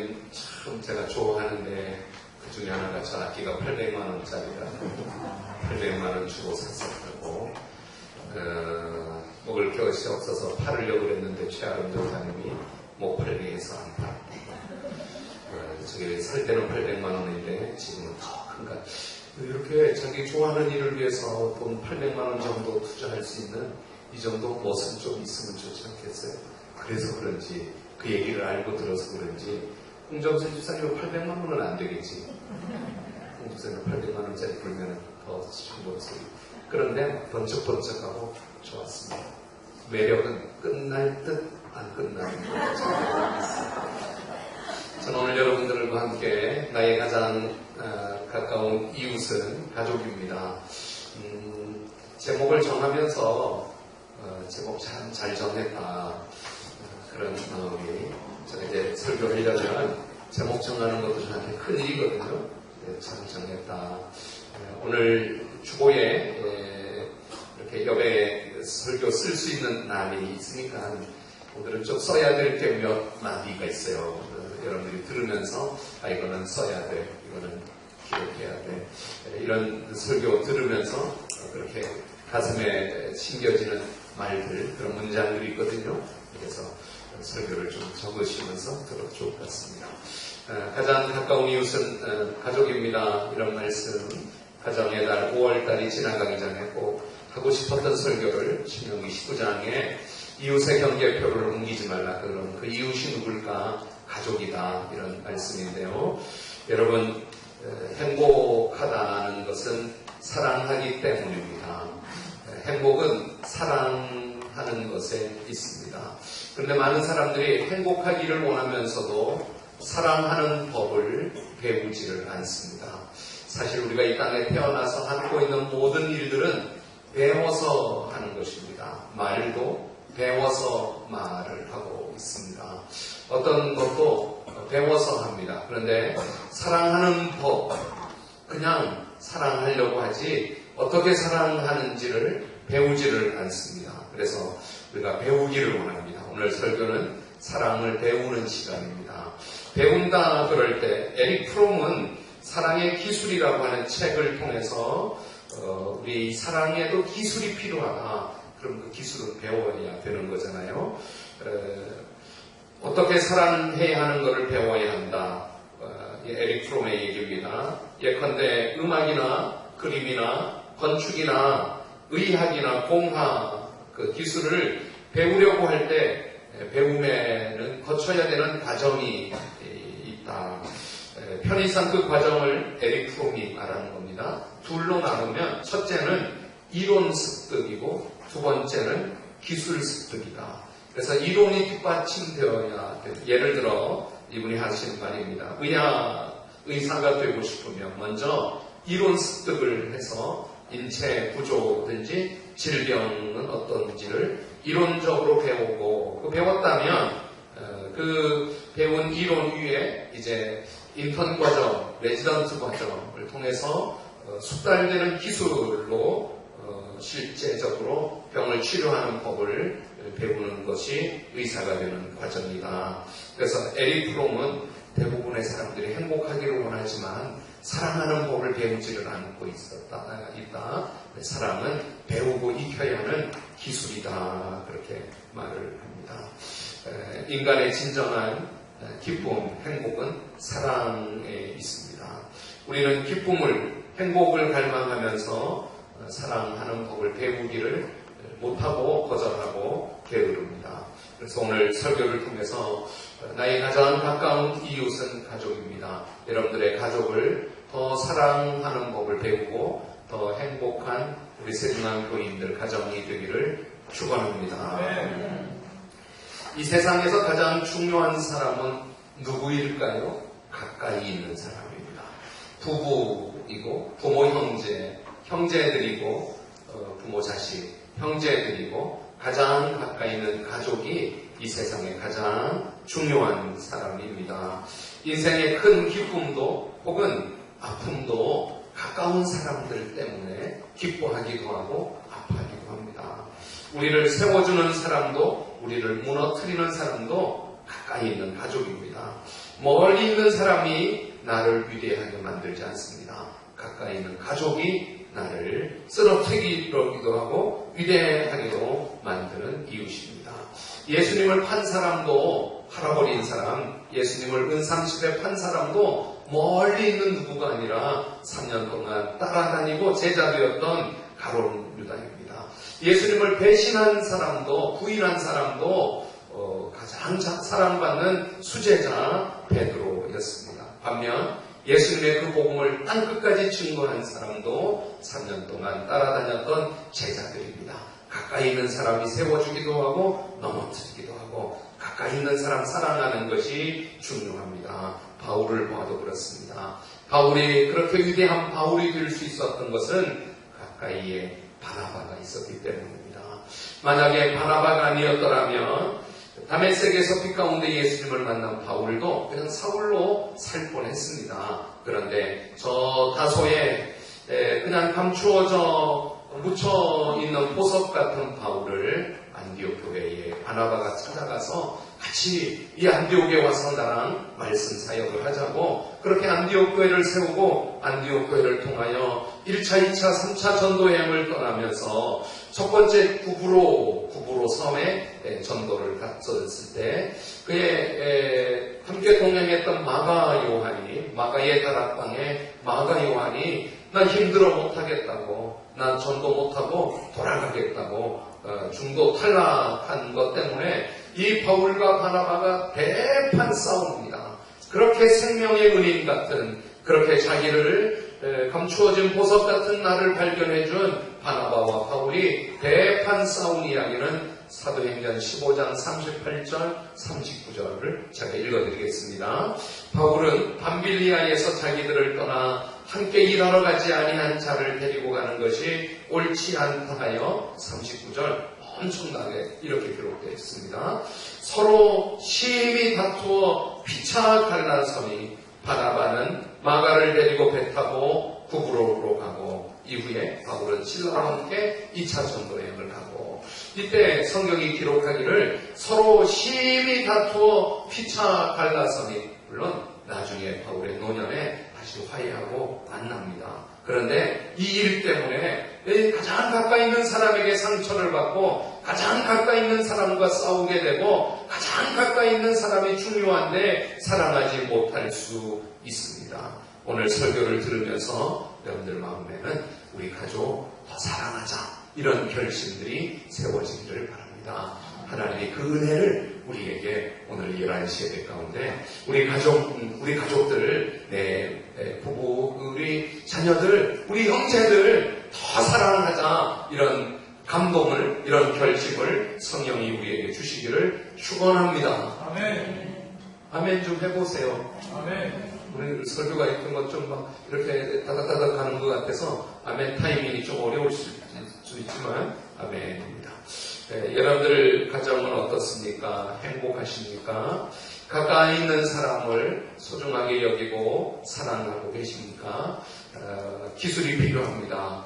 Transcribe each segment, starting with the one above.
설교는 참 제가 좋아하는데 그 중에 하나가 저 악기가 800만 원짜리라 800만 원 주고 샀었고 먹을 것이 없어서 팔으려고 그랬는데 최아름 전사님이 못 팔게 해서 안 팔았고 저게 살 때는 800만 원인데 지금은 더 큰가. 이렇게 자기 좋아하는 일을 위해서 돈 800만 원 정도 투자할 수 있는 이 정도 멋은 좀 있으면 좋지 않겠어요? 그래서 그런지 그 얘기를 알고 들어서 그런지 홍정선 집사님은 800만 원은 안 되겠지. 홍정선은 800만 원짜리 불면 더 좋은 소리. 그런데 번쩍번쩍하고 좋았습니다. 매력은 끝날 듯 안 끝나는 것. 저는 오늘 여러분들과 함께 나의 가장 가까운 이웃은 가족입니다. 제목을 정하면서 제목 참 잘 정했다 그런 마음이 제가 이제 설교하려면 제목 정하는 것도 저한테 큰 일이거든요. 참 정했다. 오늘 주보에 이렇게 옆에 설교 쓸 수 있는 날이 있으니까 오늘은 좀 써야 될 게 몇 마디가 있어요. 여러분들이 들으면서 이거는 써야 돼, 이거는 기록해야 돼. 이런 설교 들으면서 그렇게 가슴에 심겨지는 말들, 그런 문장들이 있거든요. 그래서 설교를 좀 적으시면서 들어도 좋을 것 같습니다. 가장 가까운 이웃은 가족입니다. 이런 말씀, 가정의 달 5월달이 지나가기 전에 꼭 하고 싶었던 설교를 신명기 19장에 이웃의 경계표를 옮기지 말라. 그런 그 이웃이 누굴까? 가족이다. 이런 말씀인데요. 여러분, 행복하다는 것은 사랑하기 때문입니다. 행복은 사랑하는 것에 있습니다. 그런데 많은 사람들이 행복하기를 원하면서도 사랑하는 법을 배우지를 않습니다. 사실 우리가 이 땅에 태어나서 하고 있는 모든 일들은 배워서 하는 것입니다. 말도 배워서 말을 하고 있습니다. 어떤 것도 배워서 합니다. 그런데 사랑하는 법, 그냥 사랑하려고 하지 어떻게 사랑하는지를 배우지를 않습니다. 그래서 우리가 배우기를 원합니다. 오늘 설교는 사랑을 배우는 시간입니다. 배운다 그럴 때 에릭 프롬은 사랑의 기술이라고 하는 책을 통해서 우리 사랑에도 기술이 필요하다. 그럼 그 기술은 배워야 되는 거잖아요. 어떻게 사랑해야 하는 것을 배워야 한다. 에릭 프롬의 얘기입니다. 예컨대 음악이나 그림이나 건축이나 의학이나 공학 그 기술을 배우려고 할 때 배움에는 거쳐야 되는 과정이 있다. 편의상 그 과정을 에릭 프롬이 말하는 겁니다. 둘로 나누면 첫째는 이론 습득이고 두 번째는 기술 습득이다. 그래서 이론이 뒷받침되어야 돼. 예를 들어 이분이 하신 말입니다. 의사가 되고 싶으면 먼저 이론 습득을 해서 인체 구조든지 질병은 어떤지를 이론적으로 배우고 그 배웠다면 그 배운 이론 위에 이제 인턴 과정, 레지던트 과정을 통해서 숙달되는 기술로 실제적으로 병을 치료하는 법을 배우는 것이 의사가 되는 과정이다. 그래서 에릭 프롬은 대부분의 사람들이 행복하기를 원하지만 사랑하는 법을 배우지를 않고 있다. 사랑은 배우고 익혀야 하는 기술이다. 그렇게 말을 합니다. 인간의 진정한 기쁨, 행복은 사랑에 있습니다. 우리는 기쁨을, 행복을 갈망하면서 사랑하는 법을 배우기를 못하고 거절하고 게으릅니다. 그래서 오늘 설교를 통해서 나의 가장 가까운 이웃은 가족입니다. 여러분들의 가족을 더 사랑하는 법을 배우고 더 행복한 우리 세중앙 교인들 가정이 되기를 축원합니다. 이 세상에서 가장 중요한 사람은 누구일까요? 가까이 있는 사람입니다. 부부이고 부모 형제, 형제들이고 부모 자식, 형제들이고 가장 가까이 있는 가족이 이 세상에 가장 중요한 사람입니다. 인생의 큰 기쁨도 혹은 아픔도 가까운 사람들 때문에 기뻐하기도 하고 아파하기도 합니다. 우리를 세워주는 사람도 우리를 무너뜨리는 사람도 가까이 있는 가족입니다. 멀리 있는 사람이 나를 위대하게 만들지 않습니다. 가까이 있는 가족이 나를 쓰러뜨리기도 하고 위대하게도 만드는 이웃입니다. 예수님을 판 사람도, 할아버지인 사람, 예수님을 은상실에 판 사람도 멀리 있는 누구가 아니라 3년 동안 따라다니고 제자 되었던 가룟 유다입니다. 예수님을 배신한 사람도, 부인한 사람도 가장 사랑받는 수제자 베드로였습니다. 반면 예수님의 그 복음을 땅끝까지 증거한 사람도 3년 동안 따라다녔던 제자들입니다. 가까이 있는 사람이 세워주기도 하고 넘어뜨리기도 하고 가까이 있는 사람 사랑하는 것이 중요합니다. 바울을 봐도 그렇습니다. 바울이 그렇게 위대한 바울이 될 수 있었던 것은 가까이에 바나바가 있었기 때문입니다. 만약에 바나바가 아니었더라면 다메섹에서 빛 가운데 예수님을 만난 바울도 그냥 사울로 살 뻔했습니다. 그런데 저 다소에 그냥 감추어져 묻혀 있는 보석 같은 바울을 안디옥 교회에 바나바가 찾아가서 같이 이 안디옥에 와서 나랑 말씀 사역을 하자고 그렇게 안디옥 교회를 세우고 안디옥 교회를 통하여 1차, 2차, 3차 전도 여행을 떠나면서 첫 번째 구브로 섬에 전도를 갔었을 때 그의 함께 동행했던 마가의 다락방에 마가 요한이 난 힘들어 못하겠다고, 난 전도 못하고 돌아가겠다고 중도 탈락한 것 때문에 이 바울과 바나바가 대판 싸웁니다. 그렇게 생명의 은인 같은, 그렇게 자기를 감추어진 보석 같은 나를 발견해준 바나바와 바울이 대판 싸운 이야기는 사도행전 15장 38절 39절을 제가 읽어드리겠습니다. 바울은 밤빌리아에서 자기들을 떠나 함께 일하러 가지 아니한 자를 데리고 가는 것이 옳지 않다 하여 39절 엄청나게 이렇게 기록되어 있습니다. 서로 심히 다투어 피차 갈라서니 바나바는 마가를 데리고 배 타고 구브로로 가고 이후에 바울은 실라와 함께 2차 전도 여행을 가고 이때 성경이 기록하기를 서로 심히 다투어 피차 갈라서니 물론 나중에 바울의 노년에 다시 화해하고 만납니다. 그런데 이 일 때문에 가장 가까이 있는 사람에게 상처를 받고 가장 가까이 있는 사람과 싸우게 되고 가장 가까이 있는 사람이 중요한데 사랑하지 못할 수 있습니다. 오늘 설교를 들으면서 여러분들 마음에는 우리 가족 더 사랑하자 이런 결심들이 세워지기를 바랍니다. 하나님이 그 은혜를 우리에게 오늘 11시 예배 가운데 우리 가족들, 내 부부, 우리 자녀들, 우리 형제들 더 사랑하자 이런 감동을, 이런 결심을 성령이 우리에게 주시기를 축원합니다. 아멘. 아멘 좀 해보세요. 아멘. 오늘 설교가 있던 것 좀 막 이렇게 다닥다닥 가는 것 같아서 아멘 타이밍이 좀 어려울 수 있지만 아멘입니다. 여러분들 가정은 어떻습니까? 행복하십니까? 가까이 있는 사람을 소중하게 여기고 사랑하고 계십니까? 기술이 필요합니다.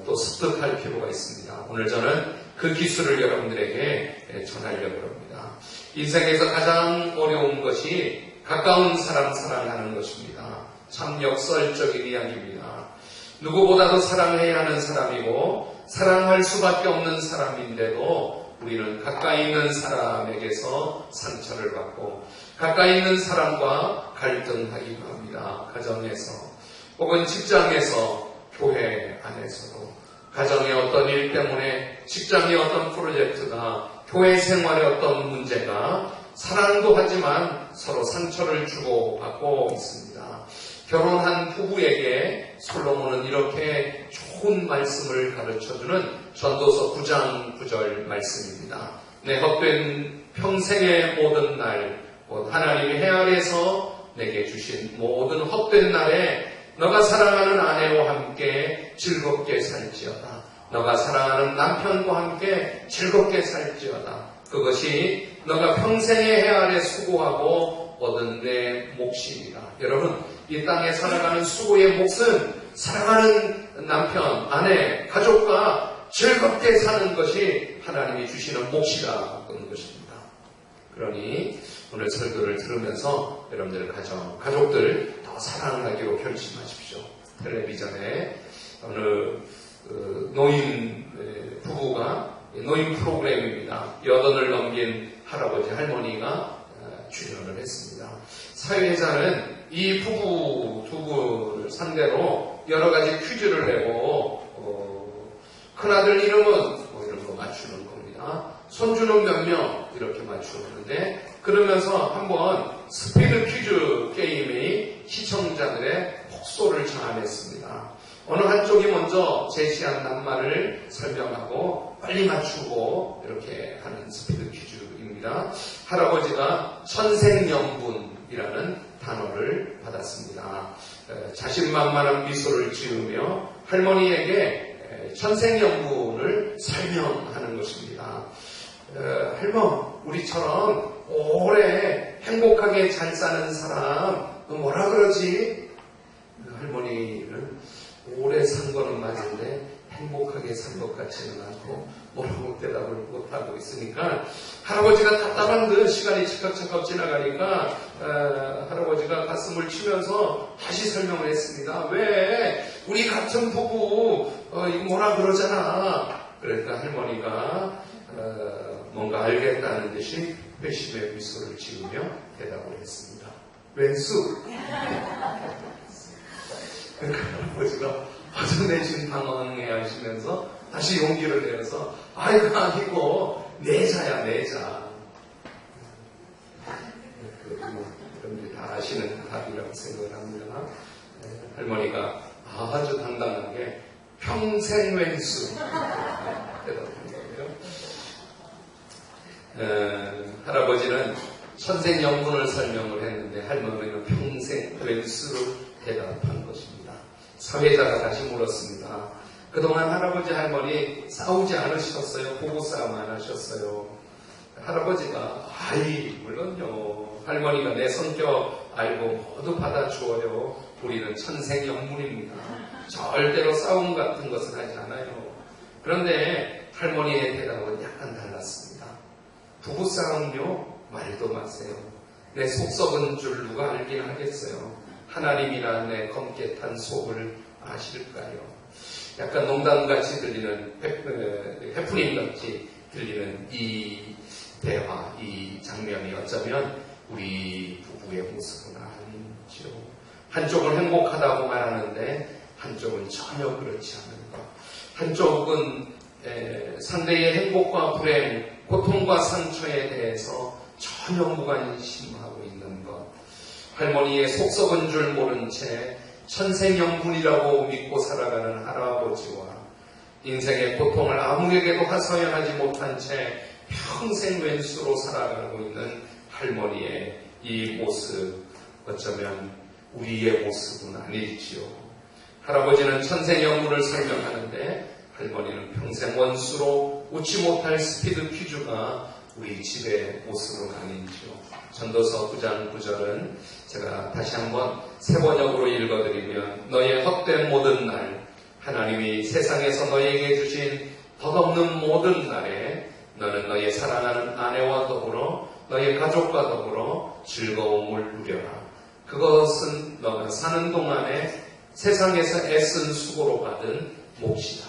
또 습득할 필요가 있습니다. 오늘 저는 그 기술을 여러분들에게 전하려고 합니다. 인생에서 가장 어려운 것이 가까운 사람 사랑하는 것입니다. 참 역설적인 이야기입니다. 누구보다도 사랑해야 하는 사람이고 사랑할 수밖에 없는 사람인데도 우리는 가까이 있는 사람에게서 상처를 받고 가까이 있는 사람과 갈등하기도 합니다. 가정에서 혹은 직장에서 교회 안에서도 가정의 어떤 일 때문에 직장의 어떤 프로젝트가 교회 생활의 어떤 문제가 사랑도 하지만 서로 상처를 주고 받고 있습니다. 결혼한 부부에게 솔로몬은 이렇게 좋은 말씀을 가르쳐주는 전도서 9장 9절 말씀입니다. 내 헛된 평생의 모든 날, 곧 하나님이 해 아래에서 내게 주신 모든 헛된 날에 너가 사랑하는 아내와 함께 즐겁게 살지어다. 너가 사랑하는 남편과 함께 즐겁게 살지어다. 그것이 너가 평생의 해 아래 수고하고 얻은 내 몫이니라. 여러분, 이 땅에 살아가는 수고의 몫은 사랑하는 남편, 아내, 가족과 즐겁게 사는 것이 하나님이 주시는 몫이라는 것입니다. 그러니 오늘 설교를 들으면서 여러분들 가족들 더 사랑하기로 결심하십시오. 텔레비전에 어느 노인 부부가 노인 프로그램입니다. 여든을 넘긴 할아버지 할머니가 출연을 했습니다. 사회자는 이 부부 두 분을 상대로 여러 가지 퀴즈를 내고 큰아들 이름은 뭐 이런 거 맞추는 겁니다. 손주는 몇 명 이렇게 맞추는데 그러면서 한번 스피드 퀴즈 게임이 시청자들의 폭소를 장안했습니다. 어느 한쪽이 먼저 제시한 낱말을 설명하고 빨리 맞추고 이렇게 하는 스피드 퀴즈입니다. 할아버지가 천생연분이라는 단어를 받았습니다. 자신만만한 미소를 지으며 할머니에게 천생연분을 설명하는 것입니다. 할머니, 우리처럼 오래 행복하게 잘 사는 사람 뭐라 그러지? 할머니는 오래 산 거는 맞은데 행복하게 산 것 같지는 않고 뭐라고 대답을 못하고 있으니까 할아버지가 답답한 듯 시간이 척척 지나가니까 할아버지가 가슴을 치면서 다시 설명을 했습니다. 왜? 우리 같은 부부 이거 뭐라 그러잖아. 그러니까 할머니가 뭔가 알겠다는 듯이 회심의 미소를 지으며 대답을 했습니다. 왼수. 그러니까 할아버지가 화장내신 당황해 하시면서 다시 용기를 내어서 아이고 아니고 내자야 내자. 여러분들이 다 아시는 답이라고 생각을 합니다. 할머니가 아주 당당하게 평생 왼수 대답한 거예요. 할아버지는 천생연분을 설명을 했는데 할머니는 평생 왼수로 대답한 것입니다. 사회자가 다시 물었습니다. 그동안 할아버지 할머니 싸우지 않으셨어요? 부부싸움 안 하셨어요? 할아버지가 물론요. 할머니가 내 성격 알고 모두 받아주어요. 우리는 천생연분입니다. 절대로 싸움 같은 것은 하지 않아요. 그런데 할머니의 대답은 약간 달랐습니다. 부부싸움요? 말도 마세요. 내 속 썩은 줄 누가 알긴 하겠어요. 하나님이나 내 검게 탄 속을 아실까요? 약간 농담같이 들리는 해프닝같이 들리는 이 대화, 이 장면이 어쩌면 우리 부부의 모습은 아니죠. 한쪽은 행복하다고 말하는데 한쪽은 전혀 그렇지 않은 것. 한쪽은 상대의 행복과 불행, 고통과 상처에 대해서 전혀 무관심하고 있는 것. 할머니의 속 썩은 줄 모른 채 천생연분이라고 믿고 살아가는 할아버지와 인생의 고통을 아무에게도 하소연하지 못한 채 평생 왼수로 살아가고 있는 할머니의 이 모습, 어쩌면 우리의 모습은 아니지요. 할아버지는 천생연분을 설명하는데 할머니는 평생 원수로 웃지 못할 스피드 퀴즈가 우리 집의 모습은 아닌지요. 전도서 9장 9절은 제가 다시 한번 세 번역으로 읽어드리면 너의 헛된 모든 날 하나님이 세상에서 너에게 주신 덧없는 모든 날에 너는 너의 사랑하는 아내와 더불어 너의 가족과 더불어 즐거움을 누려라. 그것은 너가 사는 동안에 세상에서 애쓴 수고로 받은 몫이다.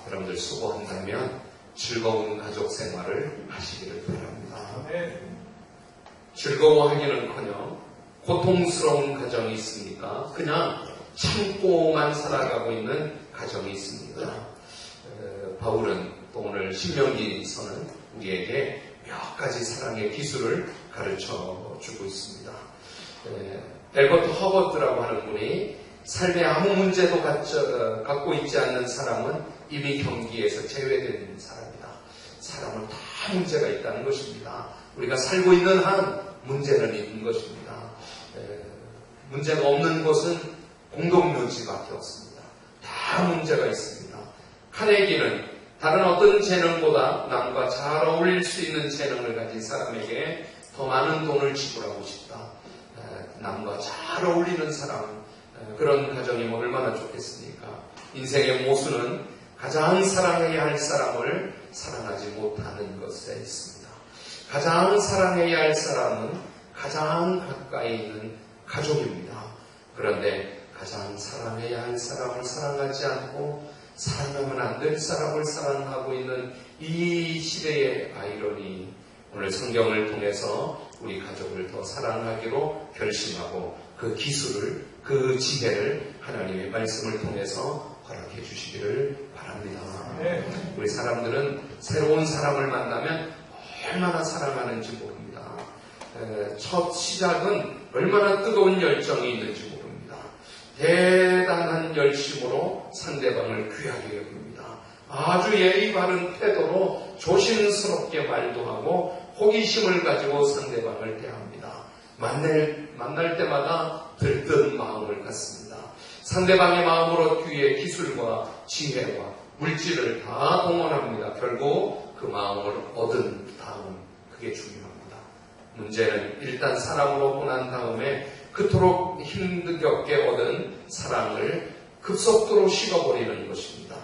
여러분들 수고한다면 즐거운 가족 생활을 하시기를 바랍니다. 즐거워하기는커녕 고통스러운 가정이 있습니까? 그냥 참고만 살아가고 있는 가정이 있습니다. 바울은 또 오늘 신명기서는 우리에게 몇 가지 사랑의 기술을 가르쳐 주고 있습니다. 엘버트 허버트라고 하는 분이 삶에 아무 문제도 갖고 있지 않는 사람은 이미 경기에서 제외된 사람이다. 사람은 다 문제가 있다는 것입니다. 우리가 살고 있는 한 문제는 있는 것입니다. 문제가 없는 것은 공동묘지밖에 없습니다. 다 문제가 있습니다. 카네기는 다른 어떤 재능보다 남과 잘 어울릴 수 있는 재능을 가진 사람에게 더 많은 돈을 지불하고 싶다. 남과 잘 어울리는 사람, 그런 가정이면 얼마나 좋겠습니까? 인생의 모순은 가장 사랑해야 할 사람을 사랑하지 못하는 것에 있습니다. 가장 사랑해야 할 사람은 가장 가까이 있는 가족입니다. 그런데 가장 사랑해야 할 사람을 사랑하지 않고 사랑하면 안 될 사람을 사랑하고 있는 이 시대의 아이러니, 오늘 성경을 통해서 우리 가족을 더 사랑하기로 결심하고 그 기술을, 그 지혜를 하나님의 말씀을 통해서 허락해 주시기를 바랍니다. 우리 사람들은 새로운 사람을 만나면 얼마나 사랑하는지 모릅니다. 첫 시작은 얼마나 뜨거운 열정이 있는지 모릅니다. 대단한 열심으로 상대방을 귀하게 여깁니다. 아주 예의 바른 태도로 조심스럽게 말도 하고 호기심을 가지고 상대방을 대합니다. 만날 때마다 들뜬 마음을 갖습니다. 상대방의 마음으로 뒤에 기술과 지혜와 물질을 다 동원합니다. 결국 그 마음을 얻은 다음, 그게 중요합니다. 문제는 일단 사랑으로 보난 다음에 그토록 힘겹게 얻은 사랑을 급속도로 식어버리는 것입니다.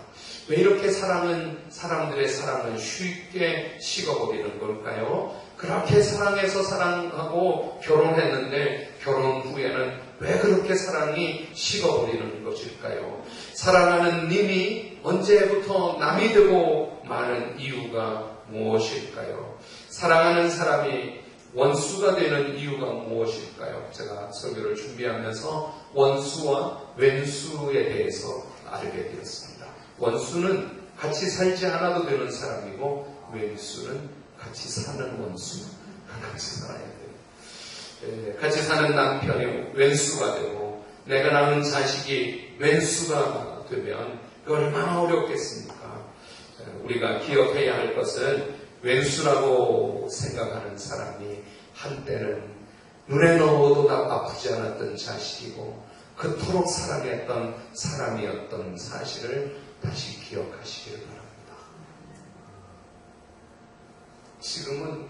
왜 이렇게 사람들의 사랑은 쉽게 식어버리는 걸까요? 그렇게 사랑해서 사랑하고 결혼했는데 결혼 후에는 왜 그렇게 사랑이 식어버리는 것일까요? 사랑하는 님이 언제부터 남이 되고 마는 이유가 무엇일까요? 사랑하는 사람이 원수가 되는 이유가 무엇일까요? 제가 설교를 준비하면서 원수와 왼수에 대해서 알게 되었습니다. 원수는 같이 살지 않아도 되는 사람이고 왼수는 같이 사는 원수, 같이 살아야 돼요. 같이 사는 남편이 왼수가 되고 내가 낳은 자식이 왼수가 되면 얼마나 어렵겠습니까? 우리가 기억해야 할 것은 왼수라고 생각하는 사람이 한때는 눈에 넣어도 아프지 않았던 자식이고 그토록 사랑했던 사람이었던 사실을 다시 기억하시길 바랍니다. 지금은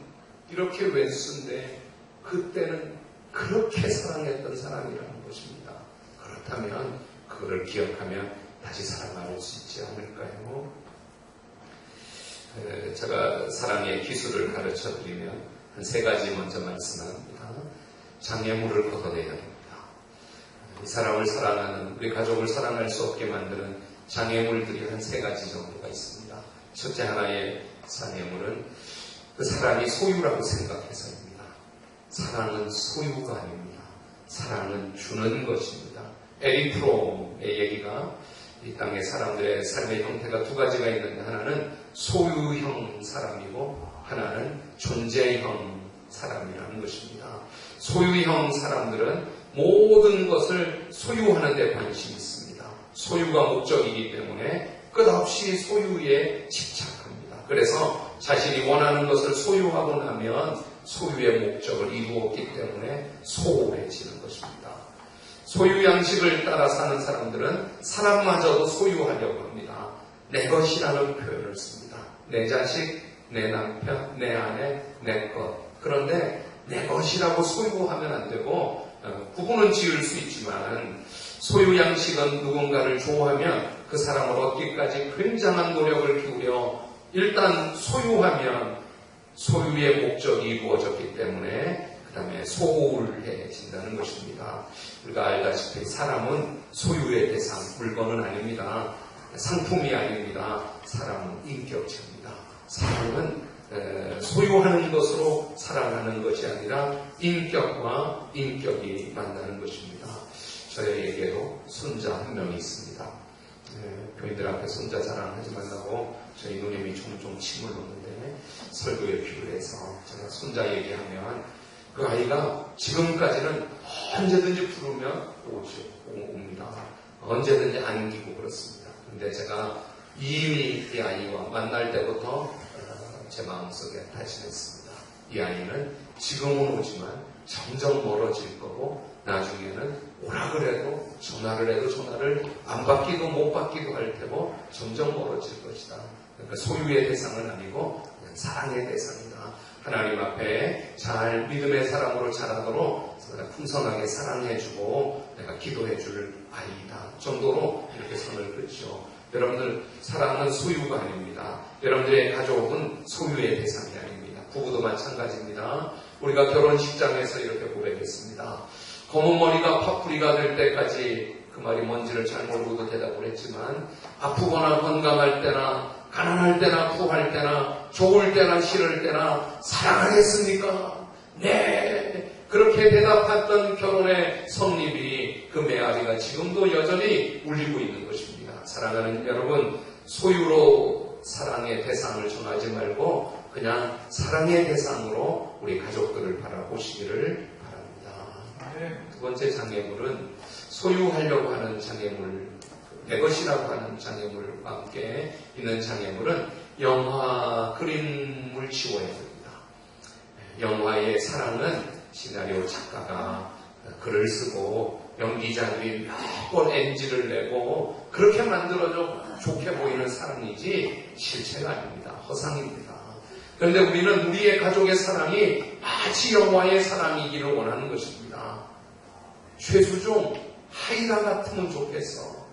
이렇게 왼수인데 그때는 그렇게 사랑했던 사람이라는 것입니다. 그렇다면 그거를 기억하면 다시 사랑할 수 있지 않을까요? 제가 사랑의 기술을 가르쳐 드리면 한 3가지 먼저 말씀합니다. 장애물을 걷어내야 됩니다. 이 사람을 사랑하는, 우리 가족을 사랑할 수 없게 만드는 장애물들이 한 3가지 정도가 있습니다. 첫째 하나의 장애물은 그 사랑이 소유라고 생각해서입니다. 사랑은 소유가 아닙니다. 사랑은 주는 것입니다. 에릭 프롬의 얘기가 이 땅의 사람들의 삶의 형태가 2가지가 있는데 하나는 소유형 사람이고 하나는 존재형 사람이라는 것입니다. 소유형 사람들은 모든 것을 소유하는 데 관심이 있습니다. 소유가 목적이기 때문에 끝없이 소유에 집착합니다. 그래서 자신이 원하는 것을 소유하고 나면 소유의 목적을 이루었기 때문에 소홀해지는 것입니다. 소유 양식을 따라 사는 사람들은 사람마저도 소유하려고 합니다. 내 것이라는 표현을 씁니다. 내 자식, 내 남편, 내 아내, 내 것. 그런데 내 것이라고 소유하면 안 되고 구분은 지을 수 있지만 소유 양식은 누군가를 좋아하면 그 사람을 얻기까지 굉장한 노력을 기울여 일단 소유하면 소유의 목적이 이루어졌기 때문에 그 다음에 소홀해진다는 것입니다. 우리가 알다시피 사람은 소유의 대상, 물건은 아닙니다. 상품이 아닙니다. 사람은 인격체입니다. 사람은 소유하는 것으로 사랑하는 것이 아니라 인격과 인격이 만나는 것입니다. 저에게도 손자 한 명이 있습니다. 교인들 앞에 손자 자랑하지 말라고 저희 누님이 종종 침을 놓는데 설교에 필요해서 제가 손자 얘기하면 그 아이가 지금까지는 언제든지 부르면 옵니다. 언제든지 안기고 그렇습니다. 근데 제가 이미 이 아이와 만날 때부터 제 마음속에 다짐했습니다. 이 아이는 지금은 오지만 점점 멀어질 거고 나중에는 오라 그래도 전화를 해도 전화를 안 받기도 못 받기도 할 테고 점점 멀어질 것이다. 그러니까 소유의 대상은 아니고 그냥 사랑의 대상이다. 하나님 앞에 잘 믿음의 사람으로 자라도록 풍성하게 사랑해주고 내가 기도해줄 아이다 정도로 이렇게 선을 긋죠. 여러분들 사랑은 소유가 아닙니다. 여러분들의 가족은 소유의 대상이 아닙니다. 부부도 마찬가지입니다. 우리가 결혼식장에서 이렇게 고백했습니다. 검은 머리가 파뿌리가 될 때까지, 그 말이 뭔지를 잘 모르고도 대답을 했지만, 아프거나 건강할 때나 가난할 때나 부할 때나 좋을 때나 싫을 때나 사랑하겠습니까? 네. 그렇게 대답했던 결혼의 성립이, 그 메아리가 지금도 여전히 울리고 있는 것입니다. 사랑하는 여러분, 소유로 사랑의 대상을 정하지 말고 그냥 사랑의 대상으로 우리 가족들을 바라보시기를 바랍니다. 두 번째 장애물은 소유하려고 하는 장애물, 내 것이라고 하는 장애물과 함께 있는 장애물은 영화 그림을 지워야 됩니다. 영화의 사랑은 시나리오 작가가 글을 쓰고 연기자들이 몇 번 NG를 내고 그렇게 만들어져 좋게 보이는 사랑이지 실체가 아닙니다. 허상입니다. 그런데 우리는 우리의 가족의 사랑이 마치 영화의 사랑이기를 원하는 것입니다. 최수종, 하이라 같으면 좋겠어.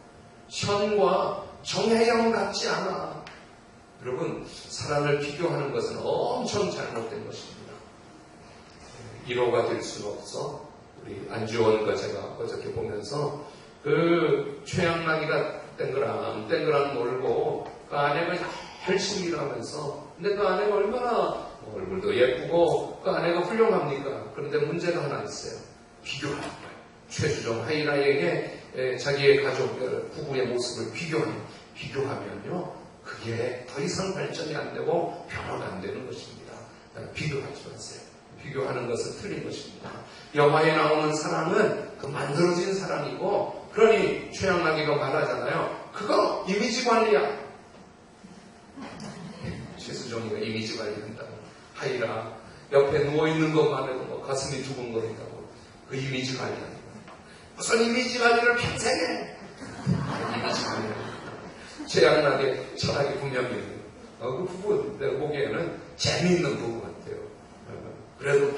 현과 정혜영 같지 않아. 여러분, 사랑을 비교하는 것은 엄청 잘못된 것입니다. 1호가 될 수는 없어. 우리 안주원과 제가 어저께 보면서 그 최양락이가 땡그랑 놀고 그 아내가 열심히 일하면서, 근데 그 아내가 얼마나 얼굴도 예쁘고 그 아내가 훌륭합니까? 그런데 문제가 하나 있어요. 비교하는 거예요. 최수종 하이라에게 자기의 가족, 부부의 모습을 비교하면요, 그게 더 이상 발전이 안 되고 변화가 안 되는 것입니다. 비교하지 마세요. 비교하는 것은 틀린 것입니다. 영화에 나오는 사랑은 그 만들어진 사랑이고, 그러니 최양락이가 말하잖아요. 그거 이미지 관리야. 최수종이가 이미지 관리한다고. 하이라 옆에 누워있는 것만 해도 뭐 가슴이 두근거린다고. 그 이미지 관리하는 거야. 무슨 이미지 관리를 평생 해. 이미지 관리하는 거야. 최양락의 철학이 분명히 있는 거예요. 그 부부 내가 보기에는 재미있는 부부 같아요. 그래도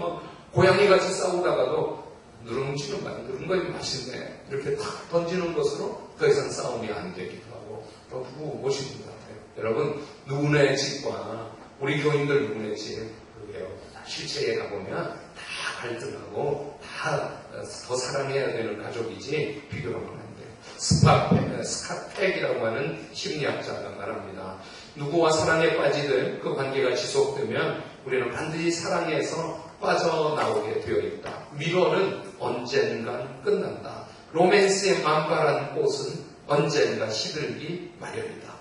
막 고양이같이 싸우다가도 누룽지는 거이 맛있네 이렇게 탁 던지는 것으로 더 이상 싸움이 안 되기도 하고, 부부 멋있는 것 같아요. 여러분, 누구네 집과 우리 교인들 누구네 집, 그게요, 실체에 가보면 다 갈등하고 다 더 사랑해야 되는 가족이지 비교하면 안 돼요. 스카팩이라고 하는 심리학자가 말합니다. 누구와 사랑에 빠지든 그 관계가 지속되면 우리는 반드시 사랑에서 빠져나오게 되어 있다. 미러는 언젠간 끝난다. 로맨스의 만발한 꽃은 언젠가 시들기 마련이다.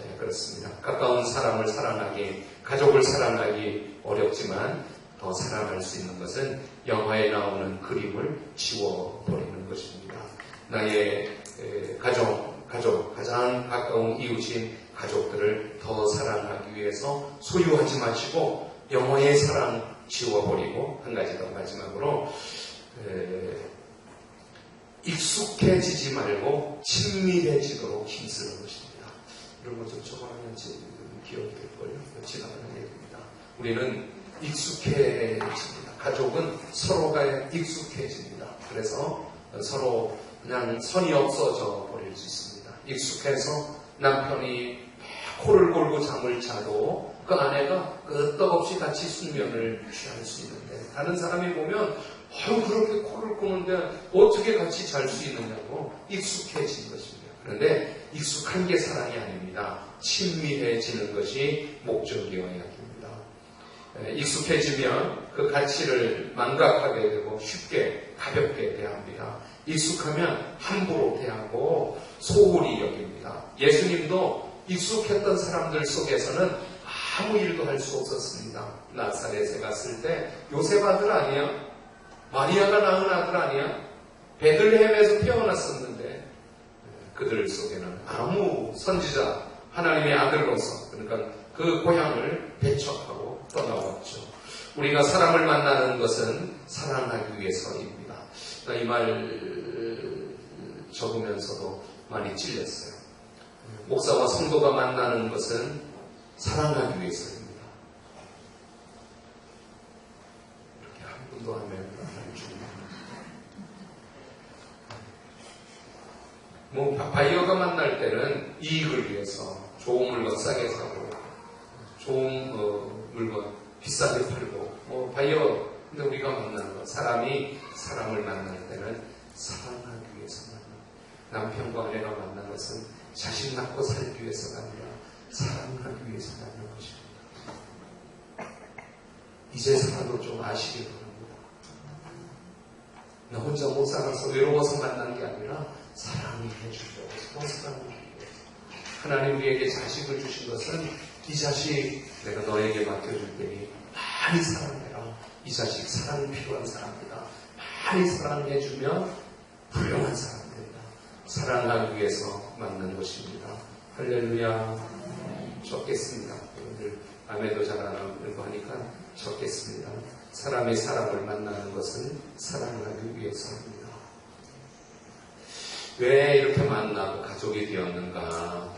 네, 그렇습니다. 가까운 사람을 사랑하기, 가족을 사랑하기 어렵지만 더 사랑할 수 있는 것은 영화에 나오는 그림을 지워버리는 것입니다. 나의 가족, 가장 가까운 이웃인 가족들을 더 사랑하기 위해서 소유하지 마시고 영화의 사랑 지워버리고, 한 가지 더 마지막으로 익숙해지지 말고 친밀해지도록 힘쓰는 것입니다. 이런 것좀 적어하면 기억이 될 거예요. 지나가는 얘기입니다. 우리는 익숙해집니다. 가족은 서로가 익숙해집니다. 그래서 서로 그냥 선이 없어져 버릴 수 있습니다. 익숙해서 남편이 코를 골고 잠을 자도 그 아내가 끄떡없이 같이 숙면을 취할 수 있는데, 다른 사람이 보면 그렇게 코를 고는데 어떻게 같이 잘 수 있느냐고 익숙해진 것입니다. 그런데 익숙한 게 사랑이 아닙니다. 친밀해지는 것이 목적이어야 합니다. 익숙해지면 그 가치를 망각하게 되고 쉽게 가볍게 대합니다. 익숙하면 함부로 대하고 소홀히 여깁니다. 예수님도 익숙했던 사람들 속에서는 아무 일도 할 수 없었습니다. 나사렛에 갔을 때 요셉 아들 아니야? 마리아가 낳은 아들 아니야? 베들레헴에서 태어났었는데 그들 속에는 아무 선지자, 하나님의 아들로서, 그러니까 그 고향을 배척하고 떠나왔죠. 우리가 사람을 만나는 것은 사랑하기 위해서입니다. 이 말 적으면서도 많이 찔렸어요. 목사와 성도가 만나는 것은 사랑하기 위해서입니다. 이렇게 한 분도 하면 안 죽습니다. 바이어가 만날 때는 이익을 위해서 좋은 물건 싸게 사고 좋은 물건 비싸게 팔고 바이어. 근데 우리가 만나는 것, 사람이 사람을 만날 때는 사랑하기 위해서 만나. 남편과 아내가 만난 것은 자식 낳고 살기 위해서가 아니라 사랑하기 위해서 만난 것입니다. 이제서라도 좀 아시기 바랍니다. 나 혼자 못 살아서 외로워서 만난 게 아니라 사랑이 해주려고 사랑하기 위해서. 하나님 우리에게 자식을 주신 것은 이 자식 내가 너에게 맡겨줄 테니 많이 사랑해라. 이 자식 사랑이 필요한 사람이다. 많이 사랑해주면 훌륭한 사람이 된다. 사랑하기 위해서 만난 것입니다. 할렐루야. 적겠습니다. 여러분들 아멘도 잘 안 하고 하니까 적겠습니다. 사람이 사람을 만나는 것은 사랑하기 위해서입니다. 왜 이렇게 만나고 가족이 되었는가?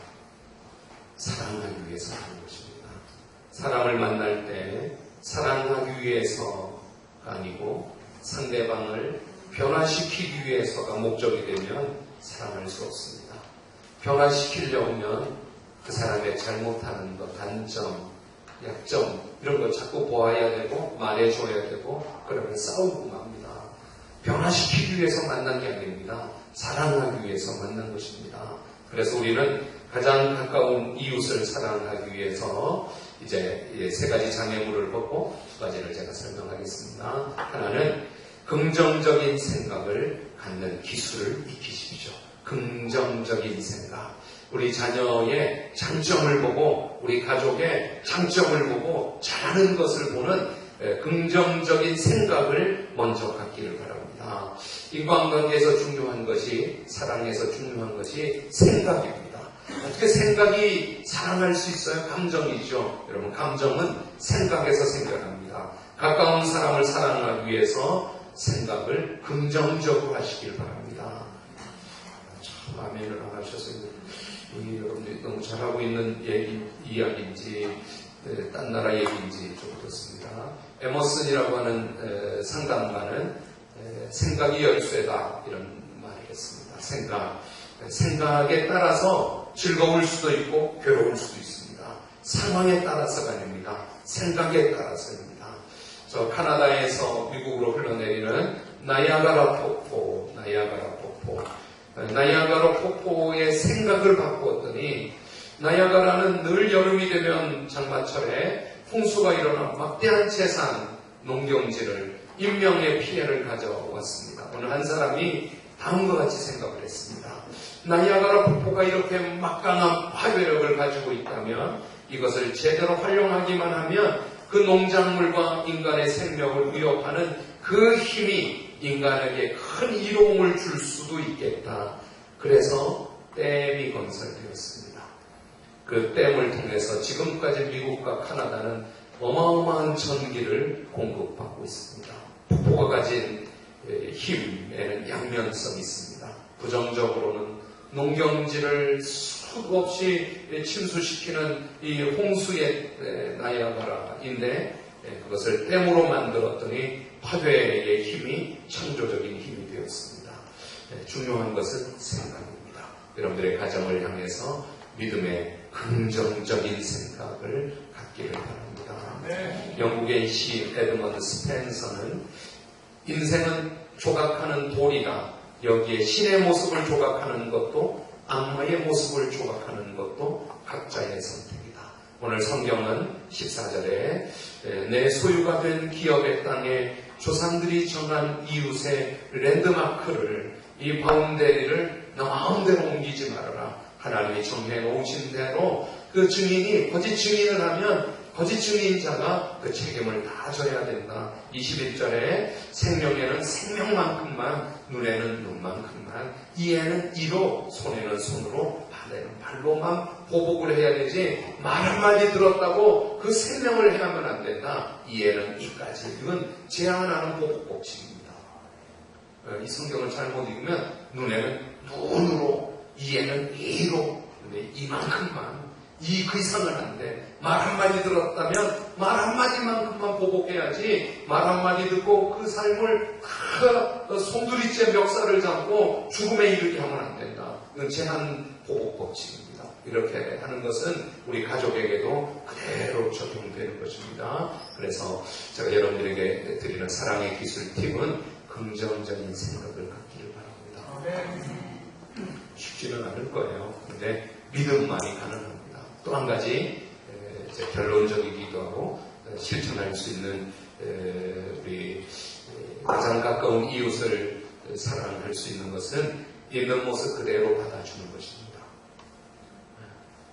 사랑하기 위해서 하는 것입니다. 사람을 만날 때 사랑하기 위해서가 아니고 상대방을 변화시키기 위해서가 목적이 되면 사랑할 수 없습니다. 변화시키려면 그 사람의 잘못하는 것, 단점, 약점 이런 거 자꾸 보아야 되고 말해줘야 되고 그러면 싸우고 맙니다. 변화시키기 위해서 만난 게 아닙니다. 사랑하기 위해서 만난 것입니다. 그래서 우리는 가장 가까운 이웃을 사랑하기 위해서 이제 세 가지 장애물을 보고 두 가지를 제가 설명하겠습니다. 하나는 긍정적인 생각을 갖는 기술을 익히십시오. 긍정적인 생각. 우리 자녀의 장점을 보고 우리 가족의 장점을 보고 잘하는 것을 보는 긍정적인 생각을 먼저 갖기를 바랍니다. 인간관계에서 중요한 것이 사랑에서 중요한 것이 생각입니다. 어떻게 생각이 사랑할 수 있어요? 감정이죠. 여러분 감정은 생각에서 생겨납니다. 가까운 사람을 사랑하기 위해서 생각을 긍정적으로 하시길 바랍니다. 참 아멘을 안 하셔서 여러분들이 너무 잘하고 있는 이야기인지 딴 나라 얘기인지 좀 그렇습니다. 에머슨이라고 하는 상담가는 생각이 열쇠다 이런 말을 했습니다. 생각에 따라서 즐거울 수도 있고 괴로울 수도 있습니다. 상황에 따라서가 아닙니다. 생각에 따라서입니다. 저 카나다에서 미국으로 흘러내리는 나이아가라 폭포의 생각을 바꾸었더니 나이아가라는 늘 여름이 되면 장마철에 홍수가 일어나 막대한 재산, 농경지를 인명의 피해를 가져왔습니다. 어느 한 사람이 다음과 같이 생각을 했습니다. 나이아가라 폭포가 이렇게 막강한 파괴력을 가지고 있다면 이것을 제대로 활용하기만 하면 그 농작물과 인간의 생명을 위협하는 그 힘이 인간에게 큰 이로움을 줄 수도 있겠다. 그래서 댐이 건설되었습니다. 그 댐을 통해서 지금까지 미국과 카나다는 어마어마한 전기를 공급받고 있습니다. 폭포가 가진 힘에는 양면성이 있습니다. 부정적으로는 농경지를 수도 없이 침수시키는 이 홍수의 나이아가라인데 그것을 댐으로 만들었더니 파괴의 힘이 창조적인 힘이 되었습니다. 중요한 것은 생각입니다. 여러분들의 가정을 향해서 믿음의 긍정적인 생각을 갖기를 바랍니다. 영국의 시 에드먼드 스펜서는 인생은 조각하는 돌이다. 여기에 신의 모습을 조각하는 것도 악마의 모습을 조각하는 것도 각자의 선택이다. 오늘 성경은 14절에 내 소유가 된 기업의 땅에 조상들이 정한 이웃의 랜드마크를 이 바운데리를 너 마음대로 옮기지 말아라. 하나님이 정해 놓으신 대로 그 증인이 거짓 증인을 하면 거짓 증인자가 그 책임을 다 져야 된다. 21절에 생명에는 생명만큼만, 눈에는 눈만큼만, 이에는 이로, 손에는 손으로, 발에는 발로만 보복을 해야 되지 말 한마디 들었다고 그 생명을 해야만 안 된다. 이에는 이까지. 이건 제한하는 보복법칙입니다. 이 성경을 잘못 읽으면 눈에는 눈으로, 이에는 이로, 이만큼만, 그 이상은 안 돼. 말 한마디 들었다면 말 한마디만큼만 보복해야지 말 한마디 듣고 그 삶을 다 송두리째 멱살을 잡고 죽음에 이르게 하면 안 된다. 이건 제한 보복 법칙입니다. 이렇게 하는 것은 우리 가족에게도 그대로 적용되는 것입니다. 그래서 제가 여러분들에게 드리는 사랑의 기술 팁은 긍정적인 생각을 갖기를 바랍니다. 쉽지는 않을 거예요. 근데 믿음만이 가능합니다. 또 한 가지 결론적이기도 하고 실천할 수 있는 우리 가장 가까운 이웃을 사랑할 수 있는 것은 있는 모습 그대로 받아주는 것입니다.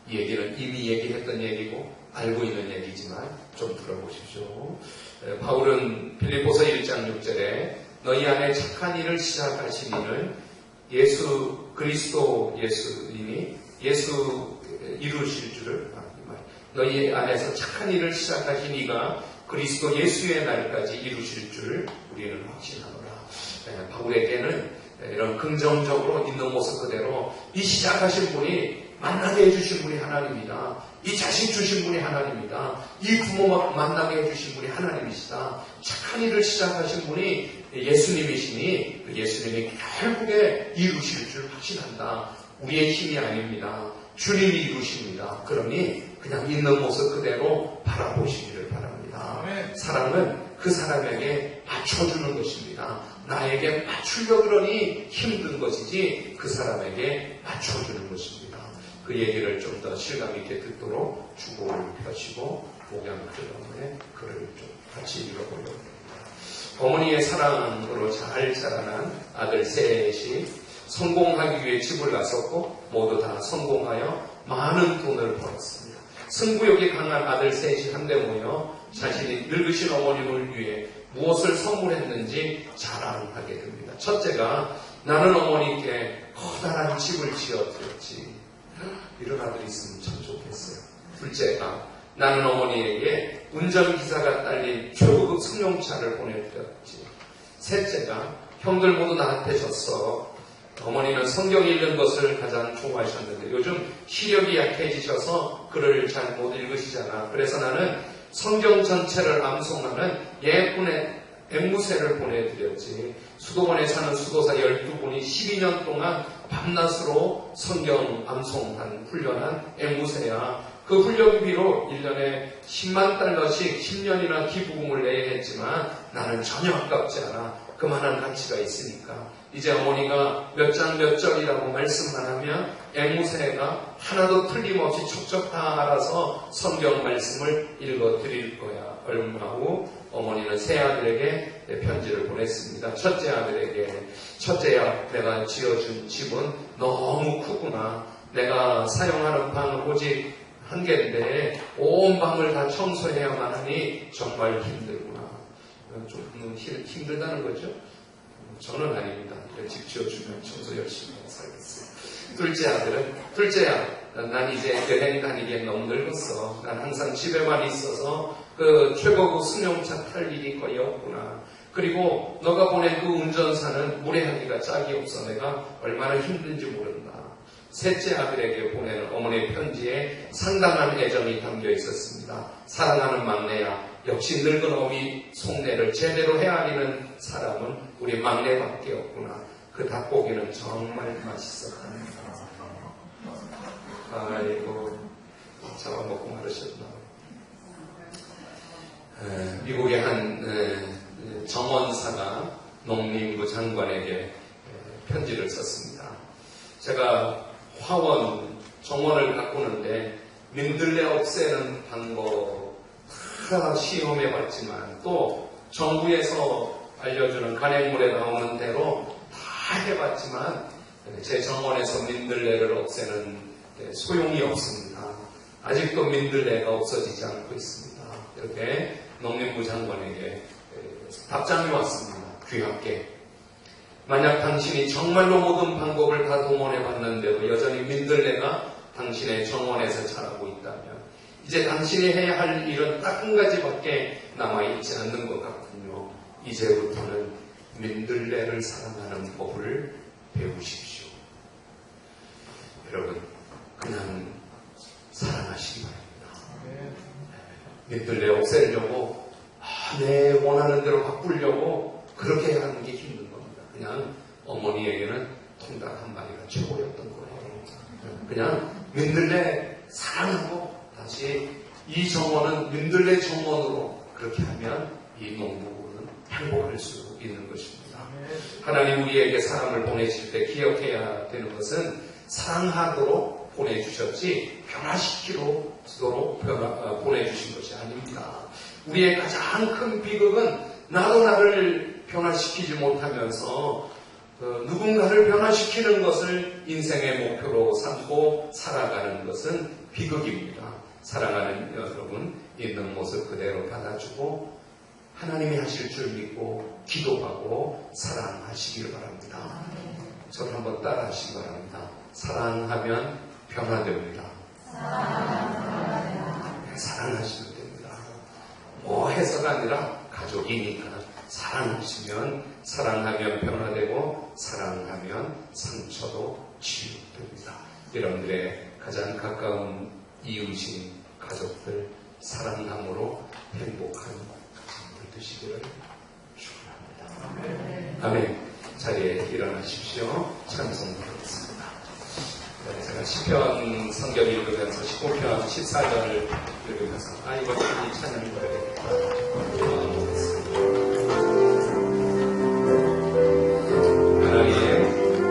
이 얘기는 이미 얘기했던 얘기고 알고 있는 얘기지만 좀 들어보십시오. 바울은 필립보서 1장 6절에 너희 안에 착한 일을 시작하신 이는 그리스도 예수님이 이루실 줄을 너희 안에서 착한 일을 시작하신 이가 그리스도 예수의 날까지 이루실 줄을 우리는 확신하노라. 바울에게는 이런 긍정적으로 있는 모습 그대로 이 시작하신 분이 만나게 해주신 분이 하나님이다. 이 자식 주신 분이 하나님이다. 이 부모 만나게 해주신 분이 하나님이시다. 착한 일을 시작하신 분이 예수님이시니 그 예수님이 결국에 이루실 줄 확신한다. 우리의 힘이 아닙니다. 주님이 이루십니다. 그러니 그냥 있는 모습 그대로 바라보시기를 바랍니다. 사랑은 그 사람에게 맞춰주는 것입니다. 나에게 맞추려 그러니 힘든 것이지 그 사람에게 맞춰주는 것입니다. 그 얘기를 좀 더 실감 있게 듣도록 주보를 펴시고 목양을 때문에 글을 좀 같이 읽어보려고 합니다. 어머니의 사랑으로 잘 자라난 아들 셋이 성공하기 위해 집을 나섰고 모두 다 성공하여 많은 돈을 벌었습니다. 승부욕이 강한 아들 셋이 한데 모여 자신이 늙으신 어머님을 위해 무엇을 선물했는지 자랑하게 됩니다. 첫째가 나는 어머니께 커다란 집을 지어드렸지. 이런 아들이 있으면 참 좋겠어요. 둘째가 나는 어머니에게 운전기사가 딸린 최고급 승용차를 보내드렸지. 셋째가 형들 모두 나한테 졌어. 어머니는 성경 읽는 것을 가장 좋아하셨는데 요즘 시력이 약해지셔서 글을 잘 못 읽으시잖아. 그래서 나는 성경 전체를 암송하는 예쁜 앵무새를 보내드렸지. 수도원에 사는 수도사 12분이 12년 동안 밤낮으로 성경 암송한 훈련한 앵무새야. 그 훈련비로 1년에 10만 달러씩 10년이나 기부금을 내야 했지만 나는 전혀 아깝지 않아. 그만한 가치가 있으니까. 이제 어머니가 몇 장 몇 절이라고 말씀만 하면 앵무새가 하나도 틀림없이 척척 다 알아서 성경 말씀을 읽어드릴 거야. 얼마 후 어머니는 세 아들에게 편지를 보냈습니다. 첫째 아들에게 첫째야 내가 지어준 집은 너무 크구나. 내가 사용하는 방은 오직 한 개인데 온 방을 다 청소해야만 하니 정말 힘들구나. 좀 힘들다는 거죠? 저는 아닙니다. 집 지어주면 청소 열심히 살겠어요. 둘째 아들은 둘째야 난 이제 여행 다니기엔 너무 늙었어. 난 항상 집에만 있어서 그 최고급 승용차 탈 일이 거의 없구나. 그리고 너가 보낸 그 운전사는 무례하기가 짝이 없어. 내가 얼마나 힘든지 모른다. 셋째 아들에게 보내는 어머니의 편지에 상당한 애정이 담겨 있었습니다. 사랑하는 막내야, 역시 늙은 어미 속내를 제대로 헤아리는 사람은 우리 막내밖에 없구나. 그 닭고기는 정말 맛있었답니다. 아이고, 잡아먹고 마르셨나. 미국의 한 정원사가 농림부 장관에게 편지를 썼습니다. 제가 정원을 가꾸는데 민들레 없애는 방법 다 시험해봤지만 또 정부에서 알려주는 간행물에 나오는 대로 다 해봤지만 제 정원에서 민들레를 없애는 소용이 없습니다. 아직도 민들레가 없어지지 않고 있습니다. 이렇게 농림부 장관에게 답장이 왔습니다. 귀하게. 만약 당신이 정말로 모든 방법을 다 동원해봤는데도 여전히 민들레가 당신의 정원에서 자라고 있다면 이제 당신이 해야 할 일은 딱 한 가지밖에 남아있지 않는 것 같군요. 이제부터는 민들레를 사랑하는 법을 배우십시오. 여러분, 그냥 사랑하시기 바랍니다. 민들레 없애려고 내 원하는 대로 바꾸려고 그렇게 하는 게 힘든 겁니다. 그냥 어머니에게는 통닭 한 마리가 최고였던 거예요. 그냥 민들레 사랑하고 다시 이 정원은 민들레 정원으로 그렇게 하면 이 농부는 행복할 수 있는 것입니다. 하나님 우리에게 사람을 보내실 때 기억해야 되는 것은 사랑하도록 보내주셨지 변화시키도록 보내주신 것이 아닙니다. 우리의 가장 큰 비극은 나도 나를 변화시키지 못하면서 누군가를 변화시키는 것을 인생의 목표로 삼고 살아가는 것은 비극입니다. 사랑하는 여러분, 있는 모습 그대로 받아주고 하나님이 하실 줄 믿고 기도하고 사랑하시길 바랍니다. 저를 한번 따라 하시기 바랍니다. 사랑하면 변화됩니다. 사랑하시면 됩니다. 뭐 해서가 아니라 가족이니까 사랑하시면 사랑하면 변화되고 사랑하면 상처도 치유됩니다. 여러분들의 가장 가까운 이웃인 가족들 사랑함으로 행복한 가정들 되시기를 축원합니다. 아멘. 자리에 일어나십시오. 찬송 부르겠습니다. 제가 시편 성경 읽으면서 15편 14절을 읽으면서 이번 이 찬양을 부르겠습니다. 하나님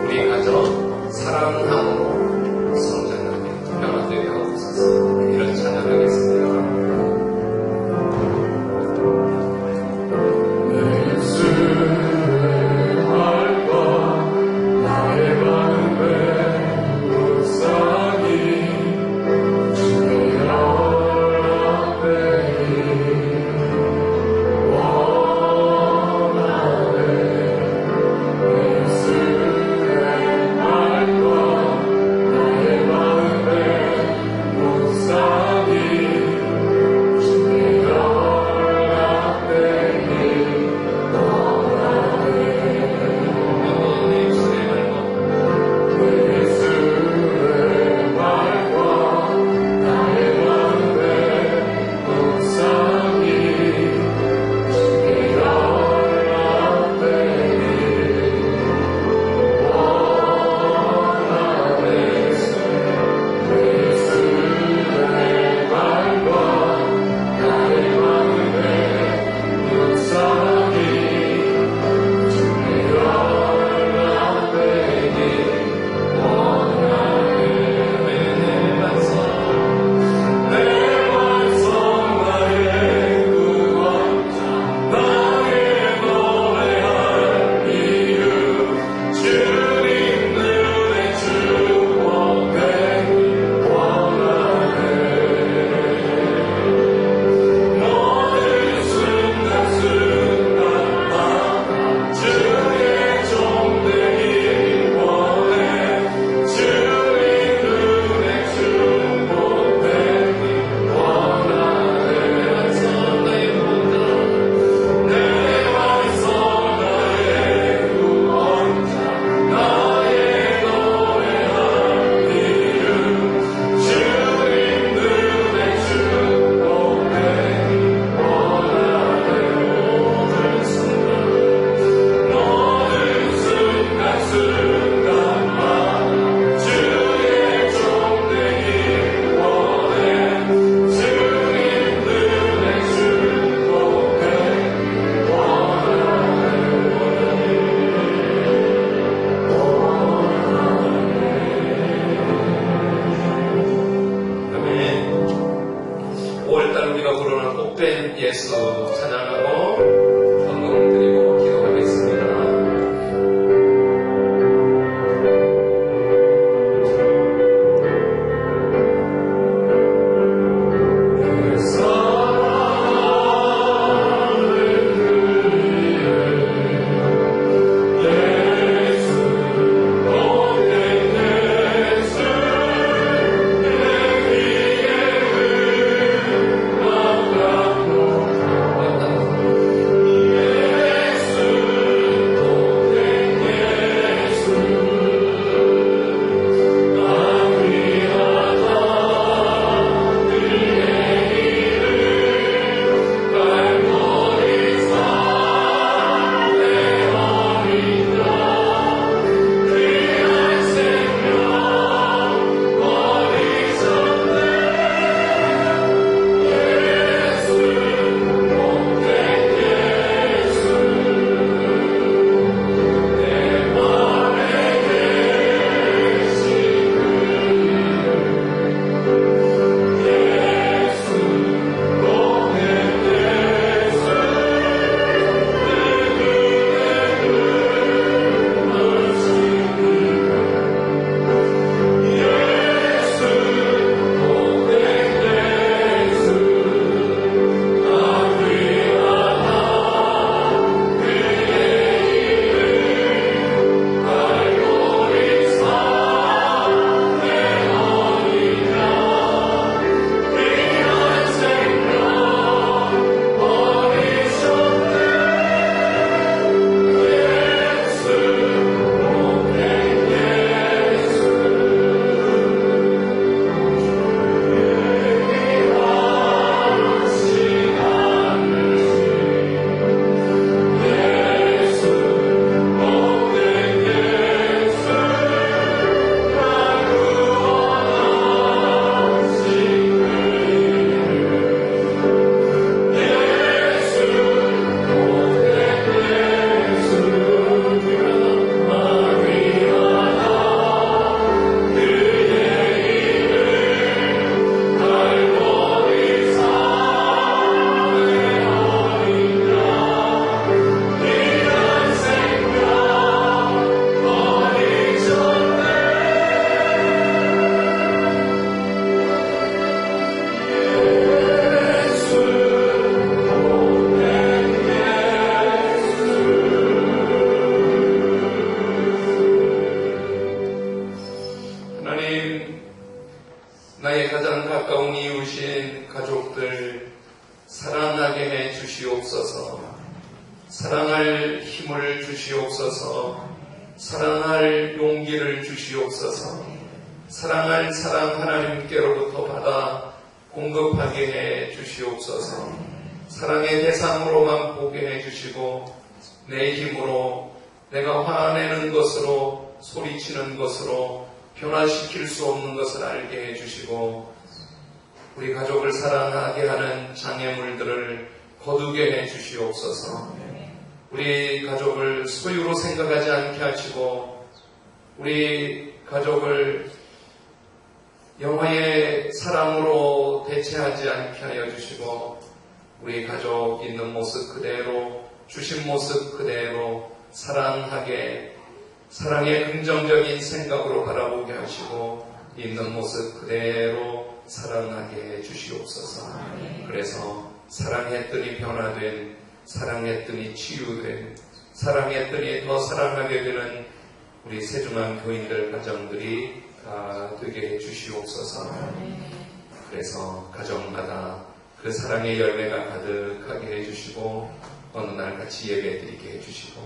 우리 가정 사랑함으로 성장하며 변화되게 하옵소서. 이런 찬양하겠습니다. 와 사랑할 힘을 주시옵소서. 사랑할 용기를 주시옵소서. 사랑할 사랑 하나님께로부터 받아 공급하게 해 주시옵소서. 사랑의 대상으로만 보게 해 주시고 내 힘으로 내가 화내는 것으로 소리치는 것으로 변화시킬 수 없는 것을 알게 해 주시고 우리 가족을 사랑하게 하는 장애물들을 거두게 해 주시옵소서. 우리 가족을 소유로 생각하지 않게 하시고 우리 가족을 영화의 사랑으로 대체하지 않게 하여 주시고 우리 가족 있는 모습 그대로 주신 모습 그대로 사랑하게 사랑의 긍정적인 생각으로 바라보게 하시고 있는 모습 그대로 사랑하게 해 주시옵소서. 그래서 사랑했더니 변화된 사랑했더니 치유된 사랑했더니 더 사랑하게 되는 우리 세중한 교인들 가정들이 다 되게 해 주시옵소서. 그래서 가정마다 그 사랑의 열매가 가득하게 해주시고 어느 날 같이 예배드리게 해주시고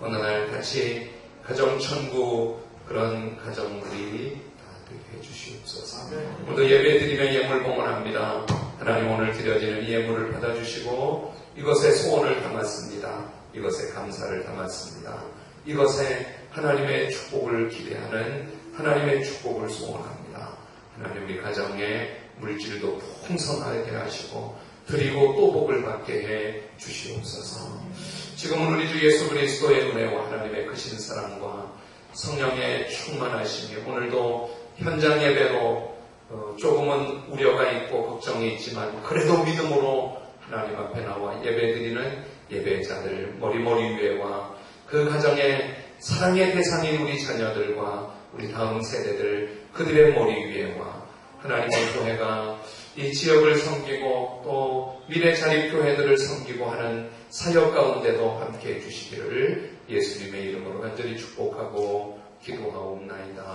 어느 날 같이 가정천국 그런 가정들이 다 되게 해주시옵소서. 오늘도 예배드리며 예물 봉헌합니다. 하나님 오늘 드려지는 이 예물을 받아주시고 이것에 소원을 담았습니다. 이것에 감사를 담았습니다. 이것에 하나님의 축복을 기대하는 하나님의 축복을 소원합니다. 하나님 우리 가정에 물질도 풍성하게 하시고 드리고 또 복을 받게 해 주시옵소서. 지금은 우리 주 예수 그리스도의 은혜와 하나님의 크신 사랑과 성령의 충만하심이 오늘도 현장 예배로 조금은 우려가 있고 걱정이 있지만 그래도 믿음으로 하나님 앞에 나와 예배드리는 예배자들 머리머리 위에와 그 가정의 사랑의 대상인 우리 자녀들과 우리 다음 세대들 그들의 머리 위에와 하나님의 교회가 이 지역을 섬기고 또 미래 자립교회들을 섬기고 하는 사역 가운데도 함께 해주시기를 예수님의 이름으로 간절히 축복하고 기도하옵나이다.